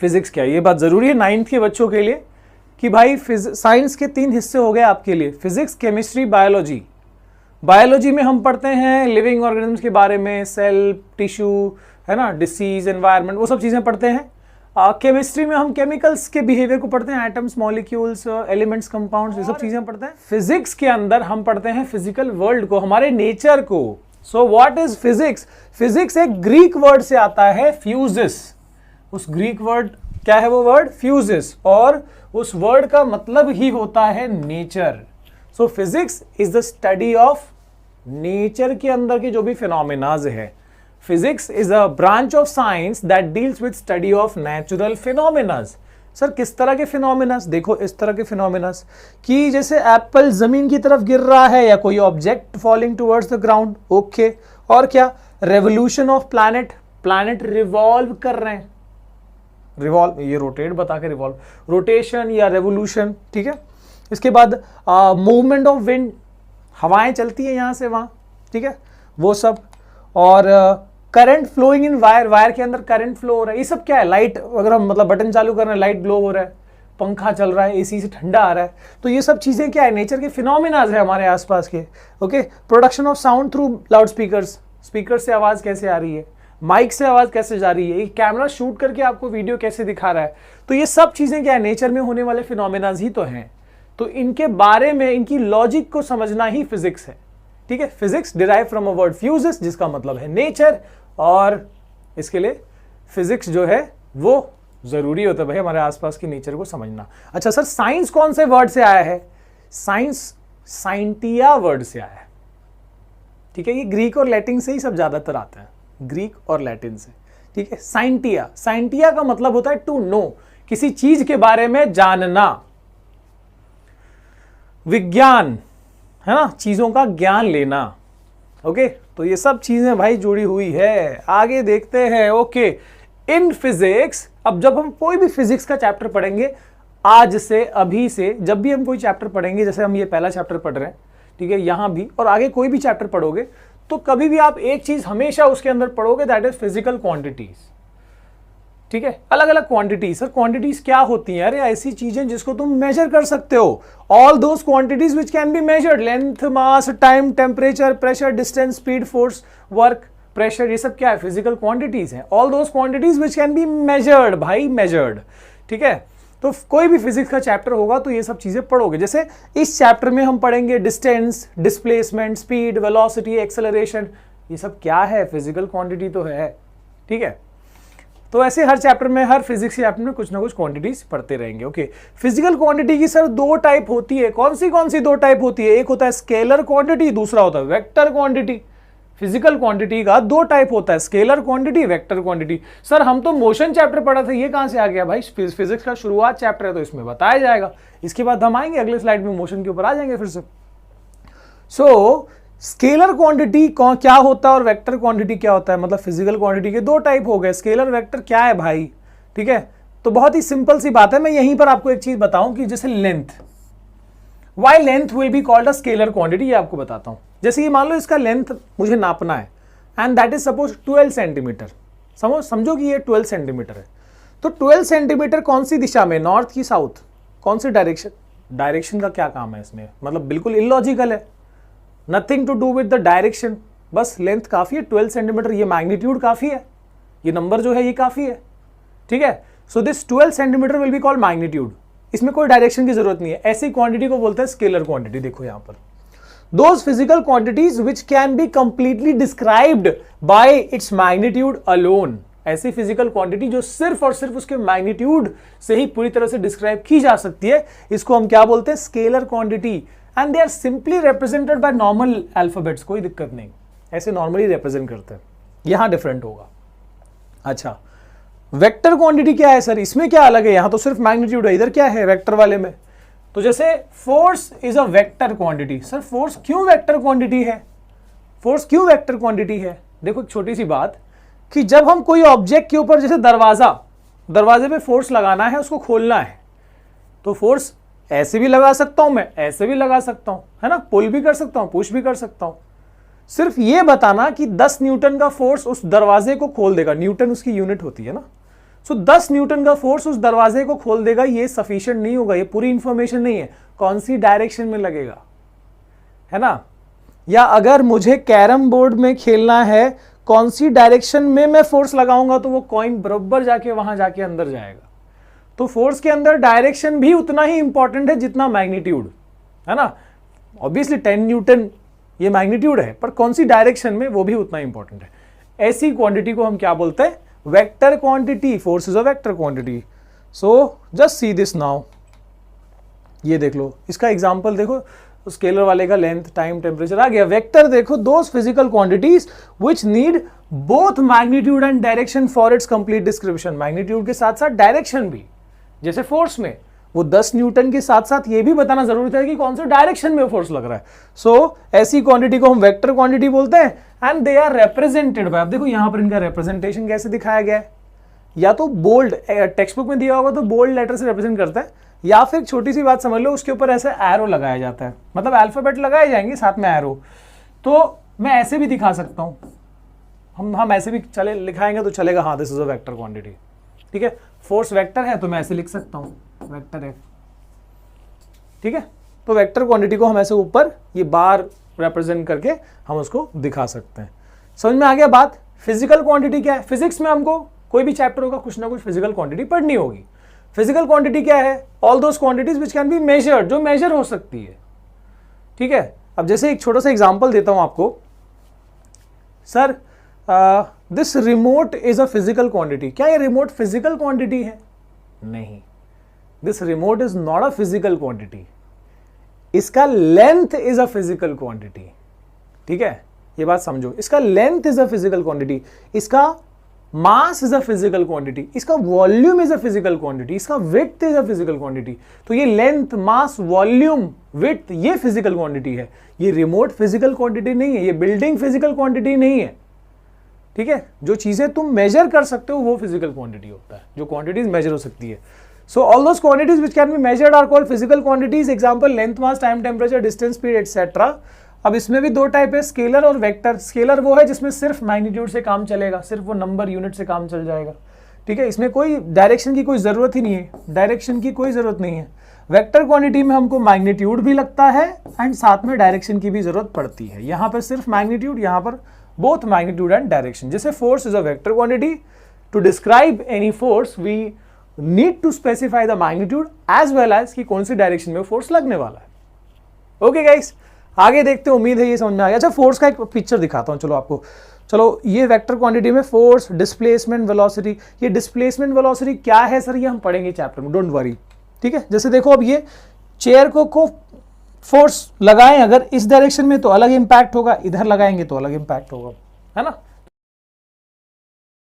Physics क्या है। ये बात जरूरी है 9th के बच्चों के लिए कि भाई साइंस के 3 हिस्से हो गए आपके लिए, फिजिक्स, केमिस्ट्री, बायोलॉजी। बायोलॉजी में हम पढ़ते हैं लिविंग ऑर्गेनिज्म्स के बारे में, सेल, टिश्यू, है ना, डिसीज, एनवायरनमेंट, वो सब चीजें पढ़ते हैं। केमिस्ट्री में हम केमिकल्स के बिहेवियर को पढ़ते हैं, एटम्स, मॉलिक्यूल्स, एलिमेंट्स, कंपाउंड्स, ये सब चीजें पढ़ते हैं। फिजिक्स के अंदर हम पढ़ते हैं फिजिकल वर्ल्ड को, हमारे नेचर को। So what is physics? Physics एक ग्रीक वर्ड से आता है, फ्यूजिस। उस ग्रीक वर्ड क्या है वो वर्ड? फ्यूजिस। और उस वर्ड का मतलब ही होता है nature. So physics is the study of nature के अंदर के जो भी फिनोमेनाज है। Physics is a branch of science that deals with study of natural phenomenas. Sir किस तरह के फिनोमेनाज? देखो इस तरह के फिनोमेनाज कि जैसे एप्पल जमीन की तरफ गिर रहा है या कोई object falling towards the ground, okay. और क्या? Revolution of planet, planet revolve कर रहे हैं, रिवॉल्व, ये रोटेट बता के रिवॉल्व, रोटेशन या रेवोल्यूशन, ठीक है। इसके बाद मूवमेंट ऑफ विंड, हवाएं चलती है यहां से वहां, ठीक है, वो सब। और current flowing in wire, wire के अंदर करंट फ्लो हो रहा है, ये सब क्या है? लाइट, अगर हम मतलब बटन चालू कर रहे हैं लाइट ग्लो हो रहा है, पंखा चल रहा है, एसी से ठंडा आ रहा है, तो ये सब चीजें क्या है? नेचर के फिनोमेनाज है हमारे आसपास के, okay. Production of sound through loud speakers, speaker से आवाज कैसे आ रही है, माइक से आवाज कैसे जा रही है, ये कैमरा शूट करके आपको वीडियो कैसे दिखा रहा है, तो ये सब चीजें क्या है? नेचर में होने वाले फिनोमेनाज ही तो हैं। तो इनके बारे में, इनकी लॉजिक को समझना ही फिजिक्स है, ठीक है। Physics derive from a word fuses, जिसका मतलब है नेचर, और इसके लिए फिजिक्स जो है वो जरूरी होता है भाई हमारे आसपास की नेचर को समझना। अच्छा सर, साइंस कौन से वर्ड से आया है? साइंस साइंटिया वर्ड से आया है, ठीक है। ये ग्रीक और लैटिन से ही सब ज्यादातर आता है, ग्रीक और लैटिन से, ठीक है। साइंटिया, साइंटिया का मतलब होता है टू नो, किसी चीज के बारे में जानना। विज्ञान है ना, चीजों का ज्ञान लेना, ओके। तो ये सब चीजें भाई जुड़ी हुई है। आगे देखते हैं, ओके। इन फिजिक्स, अब जब हम कोई भी फिजिक्स का चैप्टर पढ़ेंगे, आज से, अभी से, जब भी हम कोई चैप्टर पढ़ेंगे, जैसे हम ये पहला चैप्टर पढ़ रहे हैं, ठीक है, यहां भी, और आगे कोई भी चैप्टर पढ़ोगे, तो कभी भी आप एक चीज हमेशा उसके अंदर पढ़ोगे, दैट इज फिजिकल क्वांटिटीज, ठीक है। अलग अलग क्वांटिटीज। सर क्वांटिटीज क्या होती हैं? अरे ऐसी चीजें जिसको तुम मेजर कर सकते हो, all those quantities which can be measured, length, mass, time, temperature, pressure, distance, speed, force, work, pressure, ये सब क्या है? फिजिकल क्वांटिटीज हैं। All those quantities which can be measured, भाई मेजर्ड, ठीक है। तो कोई भी फिजिक्स का चैप्टर होगा तो ये सब चीजें पढ़ोगे। जैसे इस चैप्टर में हम पढ़ेंगे distance, displacement, speed, velocity, acceleration, ये सब क्या है? फिजिकल क्वांटिटी तो है, ठीक है। तो ऐसे हर चैप्टर में, हर फिजिक्स चैप्टर में कुछ ना कुछ क्वांटिटीज पढ़ते रहेंगे, ओके। फिजिकल क्वांटिटी की सर 2 टाइप होती है। कौन सी 2 टाइप होती है? एक होता है स्केलर क्वांटिटी, दूसरा होता है वेक्टर क्वांटिटी। फिजिकल क्वांटिटी का 2 टाइप होता है, scalar quantity, vector quantity. Sir हम तो मोशन चैप्टर पढ़ा था, ये कहां से आ गया भाई? फिजिक्स का शुरुआत चैप्टर है तो इसमें बताया जाएगा। इसके बाद हम आएंगे अगले स्लाइड में, मोशन के ऊपर आ जाएंगे फिर से। सो स्केलर क्वांटिटी क्या होता है और वेक्टर क्वांटिटी क्या होता है? मतलब फिजिकल क्वांटिटी के 2 टाइप हो गए। स्केलर, वेक्टर क्या है भाई? ठीक है, तो बहुत ही सिंपल सी बात है। मैं यहीं पर आपको एक चीज बताऊं कि जैसे length, why length will be called a scalar quantity, ये आपको बताता हूं। जैसे ये मान लो इसका लेंथ मुझे नापना है and that is suppose 12 centimetre. समझो कि ये 12 सेंटीमीटर है। तो 12 सेंटीमीटर कौन सी दिशा में, नॉर्थ की साउथ, कौन सी डायरेक्शन? डायरेक्शन का क्या काम है इसमें? मतलब बिल्कुल इलॉजिकल है, nothing to do with the direction. बस लेंथ काफी है 12 सेंटीमीटर, ये मैग्नीट्यूड काफी है, ये नंबर जो है ये काफी है, ठीक है। So this 12 centimetre will be called magnitude. इसमें कोई डायरेक्शन की जरूरत नहीं है। ऐसी क्वांटिटी को बोलते हैं स्केलर क्वांटिटी। देखो यहां पर, those physical quantities which can be completely described bye its magnitude alone. ऐसी फिजिकल क्वांटिटी जो सिर्फ और सिर्फ उसके मैग्नीट्यूड से ही पूरी तरह से डिस्क्राइब की जा सकती है, इसको हम क्या बोलते हैं? Scalar quantity. And they are simply represented by normal alphabets. कोई दिक्कत नहीं, ऐसे नॉर्मली रिप्रेजेंट करते हैं। यहां डिफरेंट होगा। अच्छा, वेक्टर क्वांटिटी क्या है सर? इसमें क्या अलग है? यहां तो सिर्फ मैग्नीट्यूड है, इधर क्या है वेक्टर वाले में? तो जैसे force is a vector quantity. Sir force क्यों वेक्टर क्वांटिटी है? फोर्स क्यों वेक्टर क्वांटिटी है? देखो एक छोटी सी बात, कि जब हम कोई ऑब्जेक्ट के ऊपर, जैसे दरवाजे पे फोर्स लगाना है, उसको खोलना है, तो फोर्स ऐसे भी लगा सकता हूं मैं, ऐसे भी लगा सकता हूं, है ना, पुल भी कर सकता हूं, पुश भी कर सकता हूं। सिर्फ ये बताना कि 10 न्यूटन का फोर्स उस दरवाजे को खोल देगा। न्यूटन उसकी यूनिट होती है ना, सो 10 न्यूटन का फोर्स उस दरवाजे को खोल देगा, ये सफिशिएंट नहीं होगा, ये पूरी इंफॉर्मेशन नहीं है। कौन सी डायरेक्शन में लगेगा, है ना। या अगर मुझे कैरम बोर्ड में खेलना है, कौन सी डायरेक्शन में मैं फोर्स लगाऊंगा तो वो कॉइन बराबर जाके वहां जाके अंदर जाएगा। तो फोर्स के अंदर डायरेक्शन भी उतना ही इंपॉर्टेंट है जितना मैग्नीट्यूड, है ना। ऑब्वियसली 10 न्यूटन ये मैग्नीट्यूड है, पर कौन सी डायरेक्शन में वो भी उतना इंपॉर्टेंट है। ऐसी क्वांटिटी को हम क्या बोलते हैं, vector quantity. Force is a vector quantity. So just see this now, ये देख लो, इसका एग्जांपल देखो, स्केलर वाले का लेंथ, टाइम, टेम्परेचर आ गया। वेक्टर देखो, those physical quantities which need both magnitude and direction for its complete description. Magnitude के साथ साथ डायरेक्शन भी, जैसे फोर्स में वो 10 न्यूटन के साथ साथ ये भी बताना जरूरी है कि कौन से डायरेक्शन में फोर्स लग रहा है। सो ऐसी क्वांटिटी को हम वेक्टर क्वांटिटी बोलते हैं and they are represented by, अब देखो यहां पर इनका रिप्रेजेंटेशन कैसे दिखाया गया है। या तो बोल्ड, टेक्स्ट बुक में दिया होगा तो बोल्ड लेटर से रिप्रेजेंट करता है, या फिर छोटी सी बात समझ लो, उसके ऊपर ऐसे एरो लगाया जाता है, मतलब अल्फाबेट लगाए जाएंगे साथ में एरो। तो मैं ऐसे भी दिखा सकता हूं, हम ऐसे भी चले लिखाएंगे तो चलेगा, हाँ this is a vector quantity, ठीक है। फोर्स वेक्टर है तो मैं ऐसे लिख सकता हूं, वेक्टर एफ, ठीक है। तो वेक्टर क्वांटिटी को हम ऐसे ऊपर ये बार रिप्रेजेंट करके हम उसको दिखा सकते हैं। समझ में आ गया बात। फिजिकल क्वांटिटी क्या है, फिजिक्स में हमको कोई भी चैप्टर होगा कुछ ना कुछ फिजिकल क्वांटिटी पढ़नी होगी। फिजिकल क्वांटिटी क्या है, all those quantities which can be measured, जो मेजर हो सकती है, ठीक है। अब जैसे एक छोटा सा एग्जांपल देता हूं आपको, sir this remote is a physical quantity. क्या ये रिमोट फिजिकल क्वांटिटी है? नहीं, this remote is not a physical quantity. इसका length is a physical quantity, ठीक है, ये बात समझो। इसका length is a physical quantity, इसका mass is a physical quantity, इसका volume is a physical quantity, इसका width is a physical quantity. तो ये लेंथ, मास, वॉल्यूम, विड्थ, ये फिजिकल क्वांटिटी है। ये रिमोट फिजिकल क्वांटिटी नहीं है, ये बिल्डिंग फिजिकल क्वांटिटी नहीं है, ठीक है। जो चीजें तुम मेजर कर सकते हो वो फिजिकल क्वांटिटी होता है, जो क्वांटिटीज मेजर हो सकती है। So all those quantities which can be measured are called physical quantities. Example length, mass, time, temperature, distance, speed et cetera. अब इसमें भी दो टाइप है, स्केलर और वेक्टर। स्केलर वो है जिसमें सिर्फ मैग्नीट्यूड से काम चलेगा, सिर्फ वो नंबर यूनिट से काम चल जाएगा, ठीक है। इसमें कोई डायरेक्शन की कोई जरूरत ही नहीं है, डायरेक्शन की कोई जरूरत नहीं है। वेक्टर क्वांटिटी में हमको मैग्नीट्यूड भी लगता है एंड साथ में डायरेक्शन की भी जरूरत पड़ती है। यहाँ पर सिर्फ मैग्नीट्यूड, यहाँ पर बोथ मैग्नीट्यूड एंड डायरेक्शन। जैसे force is a vector quantity, to describe any force we need to specify the magnitude as well as कि कौन सी डायरेक्शन में फोर्स लगने वाला है। ओके गाइस, आगे देखते हैं, उम्मीद है ये समझ में आ गया। अच्छा, फोर्स का एक पिक्चर दिखाता हूं चलो आपको। चलो, ये वेक्टर क्वांटिटी में फोर्स, डिस्प्लेसमेंट, वेलोसिटी। ये डिस्प्लेसमेंट वेलोसिटी क्या है सर, ये हम पढ़ेंगे चैप्टर में, डोंट वरी, ठीक है। जैसे देखो, अब ये चेयर को फोर्स लगाएं अगर इस डायरेक्शन में तो अलग इंपैक्ट होगा, इधर लगाएंगे तो अलग इंपैक्ट होगा, है ना।